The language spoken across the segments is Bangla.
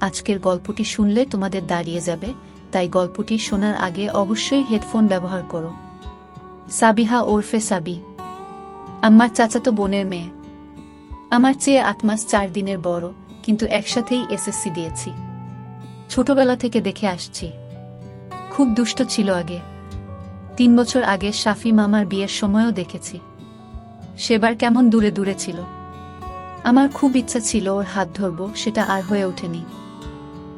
আজকের গল্পটি শুনলে তোমাদের দাঁড়িয়ে যাবে, তাই গল্পটি শোনার আগে অবশ্যই হেডফোন ব্যবহার করো। সাবিহা ওরফে সাবি আমার চাচাতো বোনের মেয়ে। আমার চেয়ে 8 মাস 4 দিনের বড়, কিন্তু একসাথেই এসএসসি দিয়েছি। ছোটবেলা থেকে দেখে আসছি। খুব দুষ্ট ছিল আগে। 3 বছর আগে শাফি মামার বিয়ের সময়ও দেখেছি। সেবার কেমন দূরে দূরে ছিল। আমার খুব ইচ্ছা ছিল ওর হাত ধরব, সেটা আর হয়ে ওঠেনি।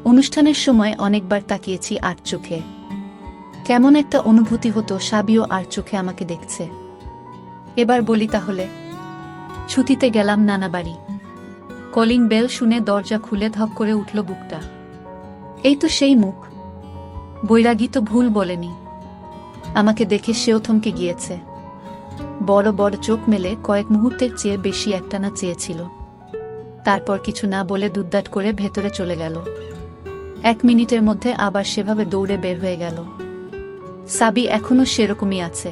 অনুষ্ঠানের সময় অনেকবার তাকিয়েছি আর চোখে। কেমন একটা অনুভূতি হতো সাবিও আর চোখে আমাকে দেখছে। এবার বলি তাহলে। ছুটিতে গেলাম নানা বাড়ি। কলিং বেল শুনে দরজা খুলে ধক করে উঠল বুকটা। এই তো সেই মুখ। বৈরাগী তো ভুল বলেনি। আমাকে দেখে সেও থমকে গিয়েছে। বড় বড় চোখ মেলে কয়েক মুহূর্তের চেয়ে বেশি একটানা চেয়েছিল। তারপর কিছু না বলে দুদ্দাট করে ভেতরে চলে গেল। 1 মিনিটের মধ্যে আবার সেভাবে দৌড়ে বের হয়ে গেল। সাবি এখনো সেরকমই আছে।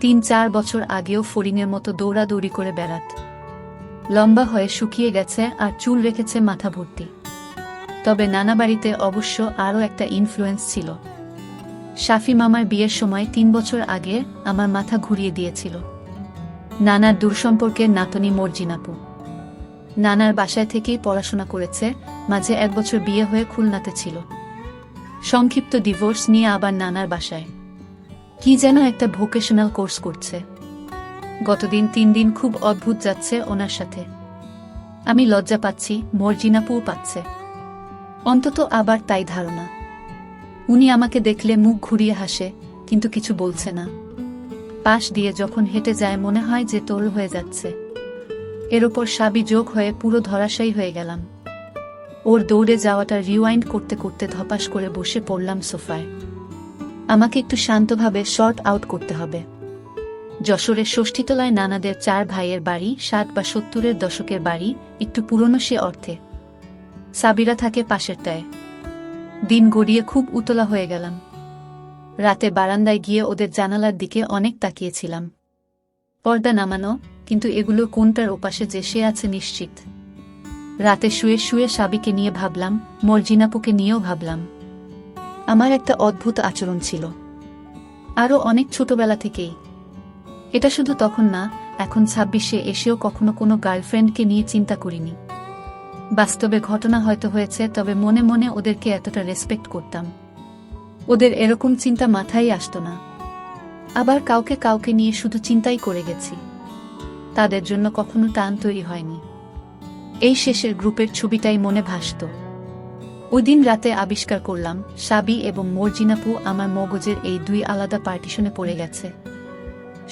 3-4 বছর আগেও ফড়িংয়ের মতো দৌড়াদৌড়ি করে বেড়াত। লম্বা হয়ে শুকিয়ে গেছে আর চুল রেখেছে মাথা ভর্তি। তবে নানা বাড়িতে অবশ্য আরও একটা ইনফ্লুয়েন্স ছিল। শাফি মামার বিয়ের সময় 3 বছর আগে আমার মাথা ঘুরিয়ে দিয়েছিল। নানার দূরসম্পর্কের নাতনি মর্জিনাপু। নানার বাসায় থেকেই পড়াশোনা করেছে, মাঝে 1 বছর বিয়ে হয়ে খুলনাতে ছিল। সংক্ষিপ্ত ডিভোর্স নিয়ে আবার নানার বাসায় কি যেন একটা ভোকেশনাল কোর্স করছে। গতদিন 3 দিন খুব অদ্ভুত যাচ্ছে ওনার সাথে। আমি লজ্জা পাচ্ছি, মর্জিনাপুও পাচ্ছে। অন্তত আবার তাই ধারণা। উনি আমাকে দেখলে মুখ ঘুরিয়ে হাসে, কিন্তু কিছু বলছে না। পাশ দিয়ে যখন হেঁটে যায় মনে হয় যে তোল হয়ে যাচ্ছে। এর ওপর সাবি যোগ হয়ে পুরো ধরাশায়ী হয়ে গেলাম। ওর দৌড়ে যাওয়াটা রিওয়াইন্ড করতে করতে ধপাস করে বসে পড়লাম সোফায়। আমাকে একটু শান্তভাবে শর্ট আউট করতে হবে। যশোরের ষষ্ঠীতলায় নানাদের 4 ভাইয়ের বাড়ি, 60 বা 70-এর দশকের বাড়ি, একটু পুরনো সে অর্থে। সাবিরা থাকে পাশেরটায়। দিন গড়িয়ে খুব উতলা হয়ে গেলাম। রাতে বারান্দায় গিয়ে ওদের জানালার দিকে অনেক তাকিয়েছিলাম। পর্দা নামানো, কিন্তু এগুলো কোনটার ওপাশে যে সে আছে নিশ্চিত। রাতে শুয়ে শুয়ে সাবিকে নিয়ে ভাবলাম, মর্জিনাপুকে নিয়েও ভাবলাম। আমার একটা অদ্ভুত আচরণ ছিল, আরও অনেক ছোটবেলা থেকেই। এটা শুধু তখন না, এখন 26-এ এসেও কখনো কোনো গার্লফ্রেন্ডকে নিয়ে চিন্তা করিনি। বাস্তবে ঘটনা হয়তো হয়েছে, তবে মনে মনে ওদেরকে এতটা রেসপেক্ট করতাম। ওদের এরকম চিন্তা মাথায় আসত না। আবার কাউকে কাউকে নিয়ে শুধু চিন্তাই করে গেছি। তাদের জন্য কখনো টান তৈরি হয়নি। এই শেষের গ্রুপের ছবিটাই মনে ভাসত। ওই দিন রাতে আবিষ্কার করলাম, সাবি এবং মর্জিনাপু আমার মগজের এই 2 আলাদা পার্টিশনে পড়ে গেছে।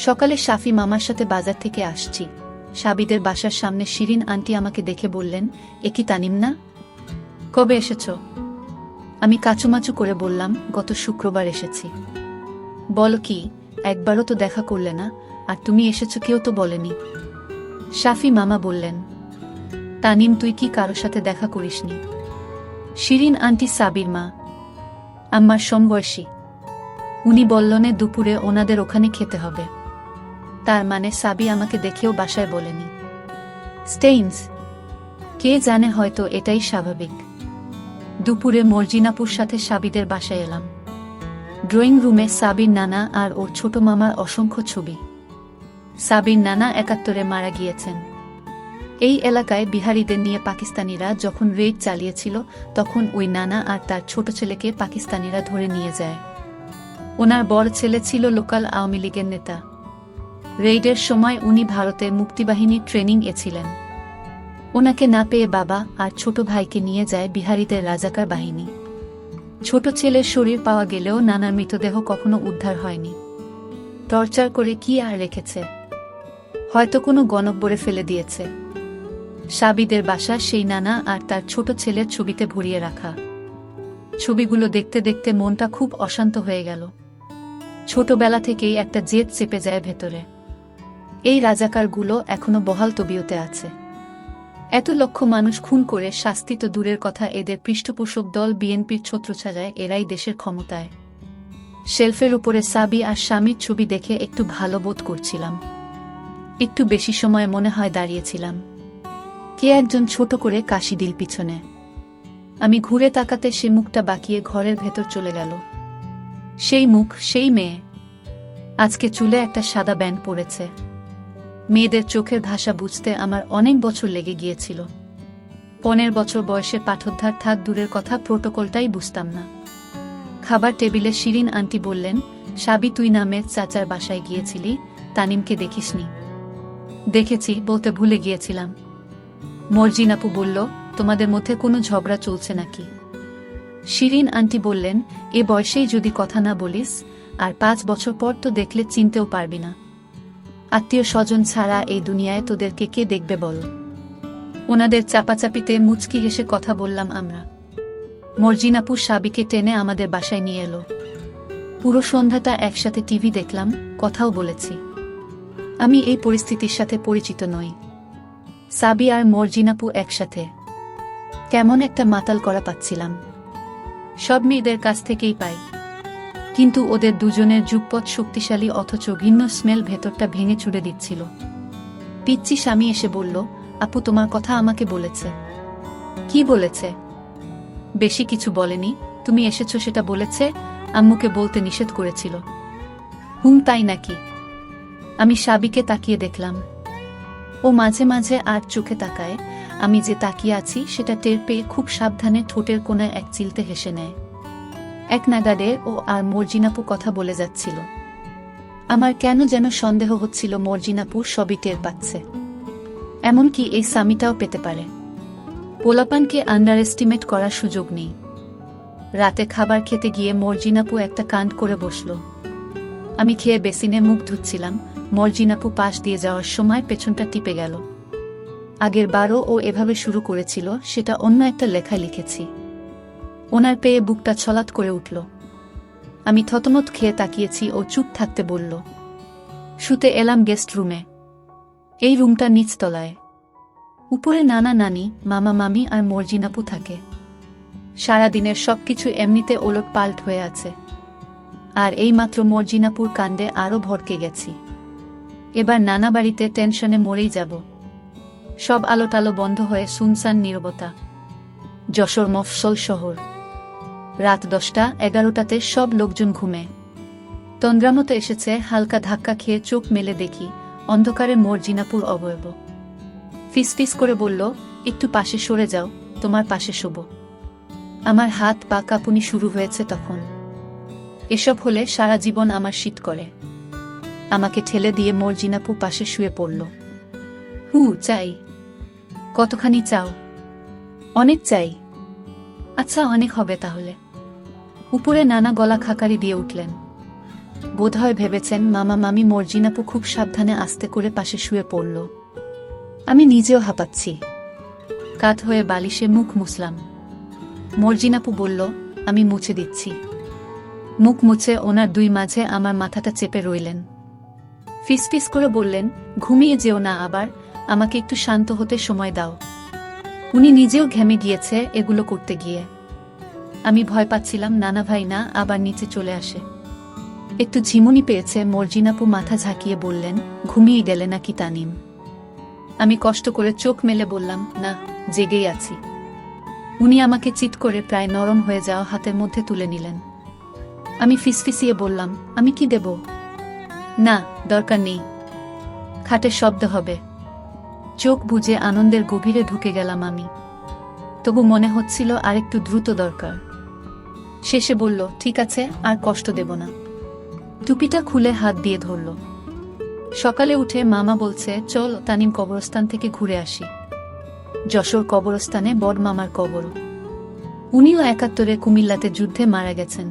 সকালে শাফি মামার সাথে বাজার থেকে আসছি। সাবিদের বাসার সামনে শিরিন আন্টি আমাকে দেখে বললেন, এ কি তানিম না? কবে এসেছ? আমি কাচুমাচু করে বললাম, গত শুক্রবার এসেছি। বলো কি, একবারও তো দেখা করলে না, আর তুমি এসেছ কেউ তো বলেনি। শাফি মামা বললেন, তানিম তুই কি কারো সাথে দেখা করিসনি? শিরিন আন্টি সাবির মা, আমার সমবয়সী। উনি বললেনে দুপুরে ওনাদের ওখানে খেতে হবে। তার মানে সাবি আমাকে দেখেও বাসায় বলেনি। স্টেইনস, কে জানে, হয়তো এটাই স্বাভাবিক। দুপুরে মর্জিনাপুর সাথে সাবিদের বাসায় এলাম। ড্রয়িং রুমে সাবির নানা আর ওর ছোট মামার অসংখ্য ছবি। সাবির নানা 71-এ মারা গিয়েছেন। এই এলাকায় বিহারিদের নিয়ে পাকিস্তানিরা যখন রেইড চালিয়েছিল, তখন ওই নানা আর তার ছোট ছেলেকে পাকিস্তানিরা ধরে নিয়ে যায়। ওনার বড় ছেলে ছিল লোকাল আওয়ামী লীগের নেতা। রেইডের সময় উনি ভারতের মুক্তিবাহিনীর ট্রেনিং এ ছিলেন। ওনাকে না পেয়ে বাবা আর ছোট ভাইকে নিয়ে যায় বিহারিদের রাজাকার বাহিনী। ছোট ছেলের শরীর পাওয়া গেলেও নানার মৃতদেহ কখনো উদ্ধার হয়নি। টর্চার করে কি আর রেখেছে? হয়তো কোনো গণকবরে ফেলে দিয়েছে। সাবিদের বাসা সেই নানা আর তার ছোট ছেলের ছবিতে ভরিয়ে রাখা। ছবিগুলো দেখতে দেখতে মনটা খুব অশান্ত হয়ে গেল। ছোটবেলা থেকেই একটা জেদ চেপে যায় ভেতরে। এই রাজাকারগুলো এখনো বহাল তবিয়তে আছে। এত লক্ষ মানুষ খুন করে শাস্তি তো দূরের কথা, এদের পৃষ্ঠপোষক দল বিএনপির ছত্রছায়ায় এরাই দেশের ক্ষমতায়। শেলফের উপরে সাবি আর স্বামীর ছবি দেখে একটু ভালো বোধ করছিলাম। একটু বেশি সময় মনে হয় দাঁড়িয়েছিলাম। কে একজন ছোট করে কাশি দিল পিছনে। আমি ঘুরে তাকাতে সে মুখটা বাঁকিয়ে ঘরের ভেতর চলে গেল। সেই মুখ, সেই মেয়ে। আজকে চুলে একটা সাদা ব্যান্ড পড়েছে। মেয়েদের চোখের ভাষা বুঝতে আমার অনেক বছর লেগে গিয়েছিল। 15 বছর বয়সে পাঠোদ্ধার থাক দূরের কথা, প্রোটোকলটাই বুঝতাম না। খাবার টেবিলে শিরিন আন্টি বললেন, সাবি তুই নামের চাচার বাসায় গিয়েছিলি, তানিমকে দেখিসনি? দেখেছি, বলতে ভুলে গিয়েছিলাম। মর্জিন আপু বলল, তোমাদের মধ্যে কোনো ঝগড়া চলছে নাকি? শিরিন আন্টি বললেন, এ বয়সেই যদি কথা না বলিস, আর 5 বছর পর তো দেখলে চিনতেও পারবি না। আত্মীয় স্বজন ছাড়া এই দুনিয়ায় তোদেরকে কে দেখবে বল? ওনাদের চাপাচাপিতে মুচকি হেসে কথা বললাম আমরা। মর্জিন আপু সাবিকে টেনে আমাদের বাসায় নিয়ে এলো। পুরো সন্ধ্যাটা একসাথে টিভি দেখলাম, কথাও বলেছি। আমি এই পরিস্থিতির সাথে পরিচিত নই। সাবি আর মর্জিন আপু একসাথে, কেমন একটা মাতাল করা পাচ্ছিলাম। সব মেয়েদের কাছ থেকেই পাই, কিন্তু ওদের দুজনের যুগপৎ শক্তিশালী অথচ ভিন্ন স্মেল ভেতরটা ভেঙে ছুড়ে দিচ্ছিল। পিচ্চি স্বামী এসে বলল, আপু তোমার কথা আমাকে বলেছে। কি বলেছে? বেশি কিছু বলেনি, তুমি এসেছো সেটা বলেছে, আম্মুকে বলতে নিষেধ করেছিল। তাই নাকি? আমি সাবিকে তাকিয়ে দেখলাম। ও মাঝে মাঝে আর চোখে তাকায়, আমি যে তাকিয়ে আছি সেটা টের পেয়ে খুব সাবধানে ঠোঁটের কোণায় এক চিলতে হেসে নেয়। এক নাগাড়ে ও আর মর্জিনাপু কথা বলে যাচ্ছিল। আমার কেন যেন সন্দেহ হচ্ছিল মর্জিনাপু সবই টের পাচ্ছে, এমনকি এই স্বামীটাও পেতে পারে। পোলাপানকে আন্ডার এস্টিমেট করার সুযোগ নেই। রাতে খাবার খেতে গিয়ে মর্জিনাপু একটা কাণ্ড করে বসল। আমি খেয়ে বেসিনে মুখ ধুচ্ছিলাম, মর্জিনাপু পাশ দিয়ে যাওয়ার সময় পেছনটা টিপে গেল। আগের বারও ও এভাবে শুরু করেছিল, সেটা অন্য একটা লেখায় লিখেছি। ওনার পেয়ে বুকটা ছলাৎ করে উঠল। আমি থতমত খেয়ে তাকিয়েছি, ও চুপ থাকতে বলল। শুতে এলাম গেস্ট রুমে। এই রুমটা নিচতলায়। উপরে নানা নানি, মামা মামি আর মর্জিনাপু থাকে। সারাদিনের সবকিছু এমনিতে ওলট পাল্ট হয়ে আছে, আর এইমাত্র মর্জিনাপুর কাণ্ডে আরও ভড়কে গেছি। এবার নানা বাড়িতে টেনশনে মরেই যাব। সব আলোটালো বন্ধ হয়ে সুনসান নীরবতা। যশোর মফস্বল শহর। রাত 10টা-11টাতে সব লোকজন ঘুমে। তন্দ্রামতো এসেছে, হালকা ধাক্কা খেয়ে চোখ মেলে দেখি অন্ধকারে মর্জিনাপুর অবয়ব। ফিসফিস করে বলল, একটু পাশে সরে যাও, তোমার পাশে শোব। আমার হাত পা কাঁপুনি শুরু হয়েছে তখন। এসব হলে সারা জীবন আমার শীত করে। আমাকে ঠেলে দিয়ে মর্জিনাপু পাশে শুয়ে পড়ল। চাই। কতখানি চাও? অনেক চাই। আচ্ছা, অনেক হবে তাহলে। উপরে নানা গলা খাকারি দিয়ে উঠলেন। বোধহয় ভেবেছেন মামা মামি মর্জিনাপু খুব সাবধানে আস্তে করে পাশে শুয়ে পড়ল। আমি নিজেও হাঁপাচ্ছি। কাত হয়ে বালিশে মুখ মুছলাম। মর্জিনাপু বলল, আমি মুছে দিচ্ছি। মুখ মুছে ওনার দুই মাঝে আমার মাথাটা চেপে রইলেন। ফিসফিস করে বললেন, ঘুমিয়ে যেও না আবার, আমাকে একটু শান্ত হতে সময় দাও। উনি নিজেও ঘেমে গিয়েছে এগুলো করতে গিয়ে। আমি ভয় পাচ্ছিলাম নানা ভাই না আবার নিচে চলে আসে। একটু ঝিমুনি পেয়েছে। মর্জিনাপু মাথা ঝাঁকিয়ে বললেন, ঘুমিয়ে গেলে নাকি তানিম? আমি কষ্ট করে চোখ মেলে বললাম, না, জেগেই আছি। উনি আমাকে চিৎ করে প্রায় নরম হয়ে যাওয়া হাতের মধ্যে তুলে নিলেন। আমি ফিসফিসিয়ে বললাম, আমি কি দেব? না, দরকার নেই, খাটের শব্দ হবে। চোখ বুজে আনন্দের গভীরে ঢুকে গেলাম আমি। তবু মনে হচ্ছিল আরেকটু দ্রুত দরকার। শেষে বলল, ঠিক আছে, আর কষ্ট দেব না। টুপিটা খুলে হাত দিয়ে ধরল। সকালে উঠে মামা বলছে, চল তানিম কবরস্থান থেকে ঘুরে আসি। যশোর কবরস্থানে বড় মামার কবর। উনিও 71-এ কুমিল্লাতে যুদ্ধে মারা গেছেন।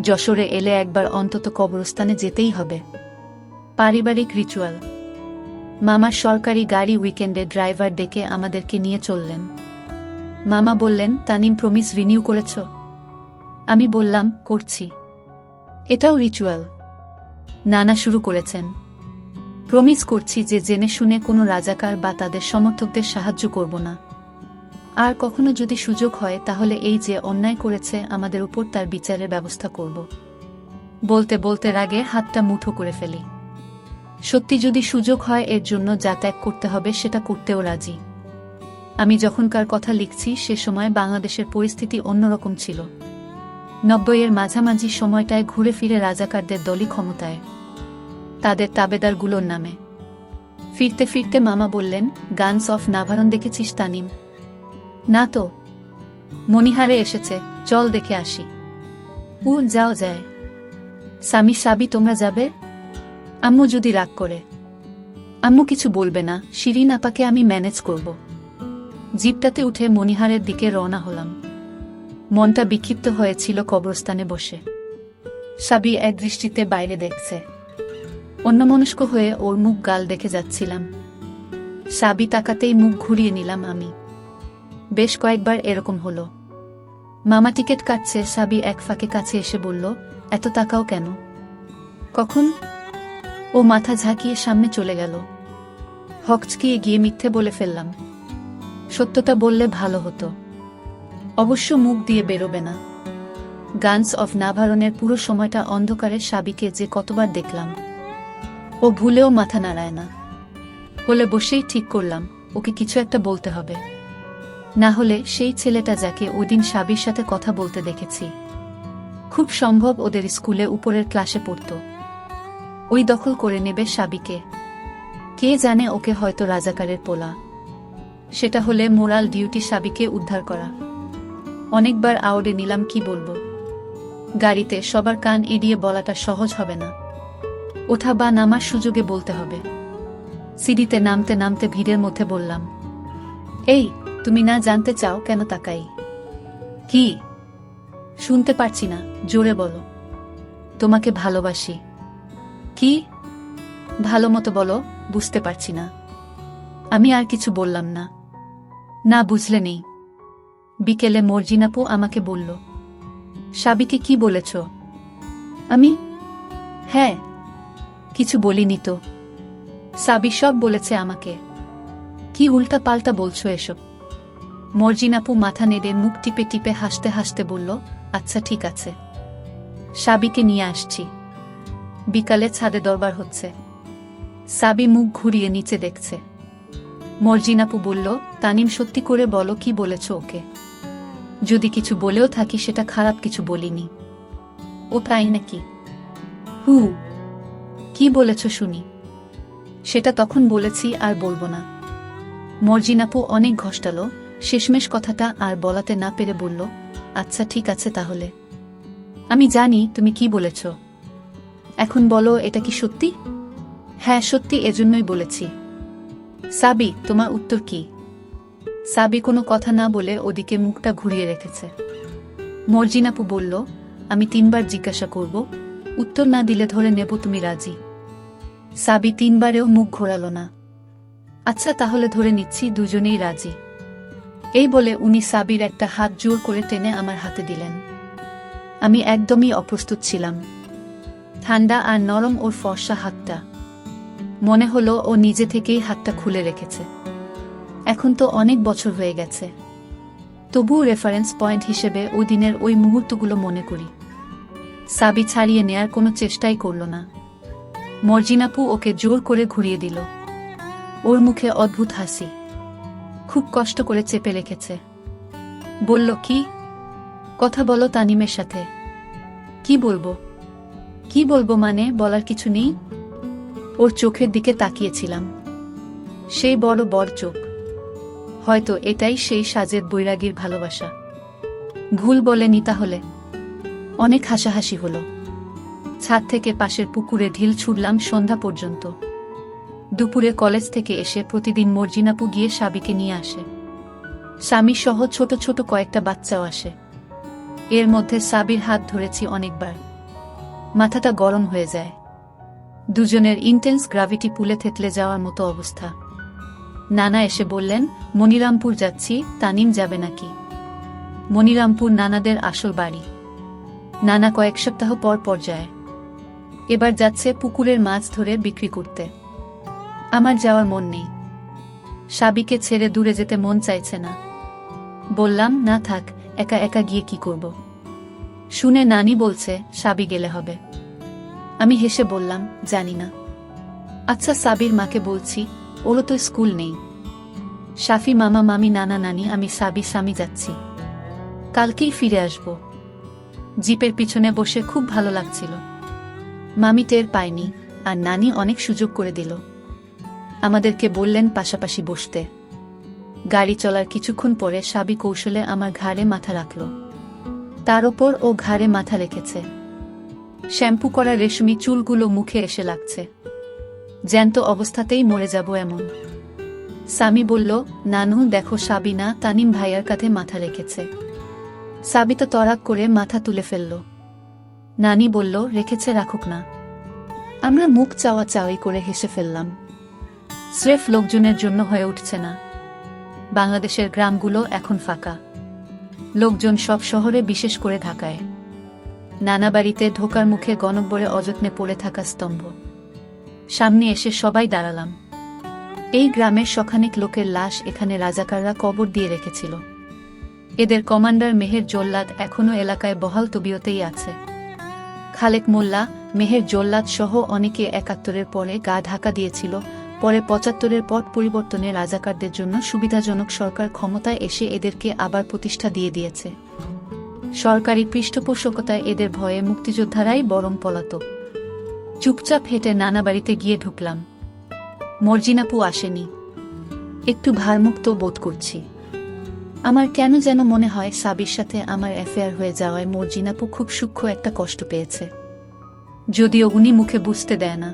যশোরে এলে একবার অন্তত কবরস্থানে যেতেই হবে। পারিবারিক রিচুয়াল। মামার সরকারি গাড়ি উইকেন্ডে ড্রাইভার ডেকে আমাদেরকে নিয়ে চললেন। মামা বললেন, তানিম প্রমিস রিনিউ করেছ? আমি বললাম, করছি। এটাও রিচুয়াল? নানা শুরু করেছেন। প্রমিস করছি যে জেনে শুনে কোনো রাজাকার বা তাদের সমর্থকদের সাহায্য করব না। আর কখনো যদি সুযোগ হয় তাহলে এই যে অন্যায় করেছে আমাদের উপর তার বিচারের ব্যবস্থা করব। বলতে বলতে রাগে হাতটা মুঠো করে ফেলি। সত্যি যদি সুযোগ হয় এর জন্য যা ত্যাগ করতে হবে সেটা করতেও রাজি। আমি যখনকার কথা লিখছি সে সময় বাংলাদেশের পরিস্থিতি অন্যরকম ছিল। 90-এর মাঝামাঝি সময়টায় ঘুরে ফিরে রাজাকারদের দলই ক্ষমতায়, তাদের তাবেদারগুলোর নামে। ফিরতে ফিরতে মামা বললেন, গানস অফ নাভারন দেখেছিস তানিম? না তো। মনিহারে এসেছে, চল দেখে আসি। যাও যায়। সামি সাবি তোমরা যাবে? আম্মু যদি রাগ করে? আম্মু কিছু বলবে না, শিরিন আপাকে আমি ম্যানেজ করব। জিপটাতে উঠে মনিহারের দিকে রওনা হলাম। মনটা বিক্ষিপ্ত হয়েছিল কবরস্থানে বসে। সাবি এক দৃষ্টিতে বাইরে দেখছে, অন্যমনস্ক হয়ে ওর মুখ গাল দেখে যাচ্ছিলাম। সাবি তাকাতেই মুখ ঘুরিয়ে নিলাম আমি। বেশ কয়েকবার এরকম হলো। মামা টিকিট কাটছে, সাবি এক ফাঁকে কাছে এসে বলল, এত তাকাও কেন? কখন? ও মাথা ঝাঁকিয়ে সামনে চলে গেল। হকচকিয়ে গিয়ে মিথ্যে বলে ফেললাম। সত্যটা বললে ভালো হতো। অবশ্য মুখ দিয়ে বেরোবে না। গানস অফ নাভারনের পুরো সময়টা অন্ধকারে সাবিকে যে কতবার দেখলাম। ও ভুলেও মাথা নাড়ায় না। বলে বসেই ঠিক করলাম, ওকে কিছু একটা বলতে হবে। না হলে সেই ছেলেটা যাকে ওইদিন সাবির সাথে কথা বলতে দেখেছি, খুব সম্ভব ওদের স্কুলে উপরের ক্লাসে পড়ত, ওই দখল করে নেবে সাবিকে। কে জানে, ওকে হয়তো রাজাকারের পোলা। সেটা হলে মোরাল ডিউটি সাবিকে উদ্ধার করা। অনেকবার আওড়ে নিলাম, কি বলবো। গাড়িতে সবার কান এড়িয়ে বলাটা সহজ হবে না। ওঠা বা নামার সুযোগে বলতে হবে। সিঁড়িতে নামতে নামতে ভিড়ের মধ্যে বললাম, এই তুমি না জানতে চাও কেন তাকাই? কি? শুনতে পারছি না, জোরে বলো। তোমাকে ভালোবাসি। কি? ভালো মতো বলো, বুঝতে পারছি না। আমি আর কিছু বললাম না। না বুঝলে নেই। বিকেলে মর্জিনাপু আমাকে বলল, সাবিকে কি বলেছ? আমি হ্যাঁ, কিছু বলিনি তো। সাবি সব বলেছে আমাকে। কি উল্টা পাল্টা বলছো এসব? মর্জিনাপু মাথা নেড়ে মুখ টিপে টিপে হাসতে হাসতে বলল, আচ্ছা ঠিক আছে, সাবিকে নিয়ে আসছি। বিকালে ছাদে দরবার হচ্ছে। সাবি মুখ ঘুরিয়ে নিচে দেখছে। মর্জিনাপু বলল, তানিম সত্যি করে বলো, কি বলেছ ওকে? যদি কিছু বলেও থাকি সেটা খারাপ কিছু বলিনি। ও তাই নাকি? কি বলেছ শুনি। সেটা তখন বলেছি, আর বলবো না। মর্জিনাপু অনেক ঘষ্টালো, শেষমেশ কথাটা আর বলাতে না পেরে বলল, আচ্ছা ঠিক আছে তাহলে। আমি জানি তুমি কি বলেছ। এখন বলো, এটা কি সত্যি? হ্যাঁ সত্যি, এজন্যই বলেছি। সাবি, তোমার উত্তর কি? সাবি কোনো কথা না বলে ওদিকে মুখটা ঘুরিয়ে রেখেছে। মর্জিনাপু বলল, আমি 3 বার জিজ্ঞাসা করব, উত্তর না দিলে ধরে নেব তুমি রাজি। সাবি 3 বারেও মুখ ঘোরালো না। আচ্ছা তাহলে ধরে নিচ্ছি দুজনেই রাজি। এই বলে উনি সাবির একটা হাত জোর করে টেনে আমার হাতে দিলেন। আমি একদমই অপ্রস্তুত ছিলাম। ঠান্ডা আর নরম ওর ফর্সা হাতটা। মনে হলো ও নিজে থেকেই হাতটা খুলে রেখেছে। এখন তো অনেক বছর হয়ে গেছে, তবুও রেফারেন্স পয়েন্ট হিসেবে ওই দিনের ওই মুহূর্তগুলো মনে করি। সাবি ছাড়িয়ে নেয়ার কোনো চেষ্টাই করল না। মর্জিনাপু ওকে জোর করে ঘুরিয়ে দিল। ওর মুখে অদ্ভুত হাসি, খুব কষ্ট করে চেপে রেখেছে। বলল, কি কথা বলো তানিমের সাথে। কি বলবো? কি বলবো মানে, বলার কিছু নেই। ওর চোখের দিকে তাকিয়েছিলাম। সেই বড় বড় চোখ। হয়তো এটাই সেই সাজের বৈরাগীর ভালোবাসা। ভুল বলেনি তাহলে। অনেক হাসাহাসি হলো। ছাদ থেকে পাশের পুকুরে ঢিল ছুড়লাম সন্ধ্যা পর্যন্ত। দুপুরে কলেজ থেকে এসে প্রতিদিন মর্জিনাপু গিয়ে সাবিকে নিয়ে আসে। স্বামী সহ ছোট ছোট কয়েকটা বাচ্চাও আসে। এর মধ্যে সাবির হাত ধরেছি অনেকবার। মাথাটা গরম হয়ে যায়। দুজনের ইন্টেন্স গ্র্যাভিটি পুলে থেতলে যাওয়ার মতো অবস্থা। নানা এসে বললেন, মনিরামপুর যাচ্ছি, তানিম যাবে নাকি? মনিরামপুর নানাদের আসল বাড়ি। নানা কয়েক সপ্তাহ পর পর যায়। এবার যাচ্ছে পুকুরের মাছ ধরে বিক্রি করতে। আমার যাওয়ার মন নেই। সাবিকে ছেড়ে দূরে যেতে মন চাইছে না। বললাম, না থাক, একা একা গিয়ে কি করব? শুনে নানি বলছে সাবি গেলে হবে। আমি হেসে বললাম, জানি না। আচ্ছা সাবির মাকে বলছি, ওরও তো স্কুল নেই। শাফি মামা মামি নানা নানি আমি সাবি স্বামী যাচ্ছি, কালকেই ফিরে আসব। জিপের পিছনে বসে খুব ভালো লাগছিল। মামি টের পায়নি, আর নানি অনেক সুযোগ করে দিল। আমাদেরকে বললেন পাশাপাশি বসতে। গাড়ি চলার কিছুক্ষণ পরে সাবি কৌশলে আমার ঘাড়ে মাথা রাখল। তার ওপর ও ঘাড়ে মাথা রেখেছে। শ্যাম্পু করা রেশমি চুলগুলো মুখে এসে লাগছে, জ্যান্ত অবস্থাতেই মরে যাব এমন। সামি বলল, নানু দেখো সাবিনা তানিম ভাইয়ার কাঁধে মাথা রেখেছে। সাবি তো তড়াক করে মাথা তুলে ফেলল। নানি বলল, রেখেছে রাখুক না। আমরা মুখ চাওয়া চাওয়াই করে হেসে ফেললাম। স্রেফ লোকজনের জন্য হয়ে উঠছে না। বাংলাদেশের গ্রামগুলো এখন ফাঁকা। লোকজন সব শহরে, বিশেষ করে ঢাকায়। নানা বাড়িতে ঢোকার মুখে গণব্বরে অযত্নে পড়ে থাকা স্তম্ভ। সামনে এসে সবাই দাঁড়ালাম। এই গ্রামের শখানেক লোকের লাশ এখানে রাজাকাররা কবর দিয়ে রেখেছিল। এদের কমান্ডার মেহের জল্লাদ এখনও এলাকায় বহাল তবিয়তেই আছে। খালেক মোল্লা, মেহের জল্লাদ সহ অনেকে ৭১-এর পরে গা ঢাকা দিয়েছিল। পরে ৭৫-এর পট পরিবর্তনে রাজাকারদের জন্য সুবিধাজনক সরকার ক্ষমতায় এসে এদেরকে আবার প্রতিষ্ঠা দিয়ে দিয়েছে। সরকারি পৃষ্ঠপোষকতায় এদের ভয়ে মুক্তিযোদ্ধারাই বরং পলাতক। চুপচাপ হেঁটে নানা বাড়িতে গিয়ে ঢুকলাম। মর্জিনাপু আসেনি। একটু ভারমুক্ত বোধ করছি। আমার কেন যেন মনে হয় সাবির সাথে আমার অ্যাফেয়ার হয়ে যাওয়ায় মর্জিনাপু খুব সূক্ষ্ম একটা কষ্ট পেয়েছে, যদিও উনি মুখে বুঝতে দেয় না।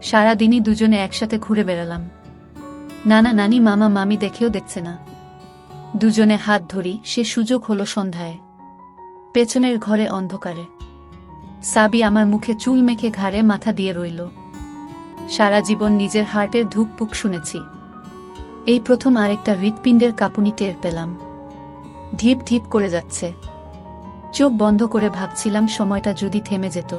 সারাদিনই দুজনে একসাথে ঘুরে বেড়ালাম। নানা নানি মামা মামি দেখেও দেখছে না। দুজনে হাত ধরি, সে সুযোগ হলো সন্ধ্যায়। পেছনের ঘরে অন্ধকারে সাবি আমার মুখে চুল মেখে ঘাড়ে মাথা দিয়ে রইল। সারা জীবন নিজের হার্টের ধুকপুক শুনেছি, এই প্রথম আরেকটা হৃৎপিণ্ডের কাঁপুনি টের পেলাম। ধিপ ধিপ করে যাচ্ছে। চোখ বন্ধ করে ভাবছিলাম সময়টা যদি থেমে যেত।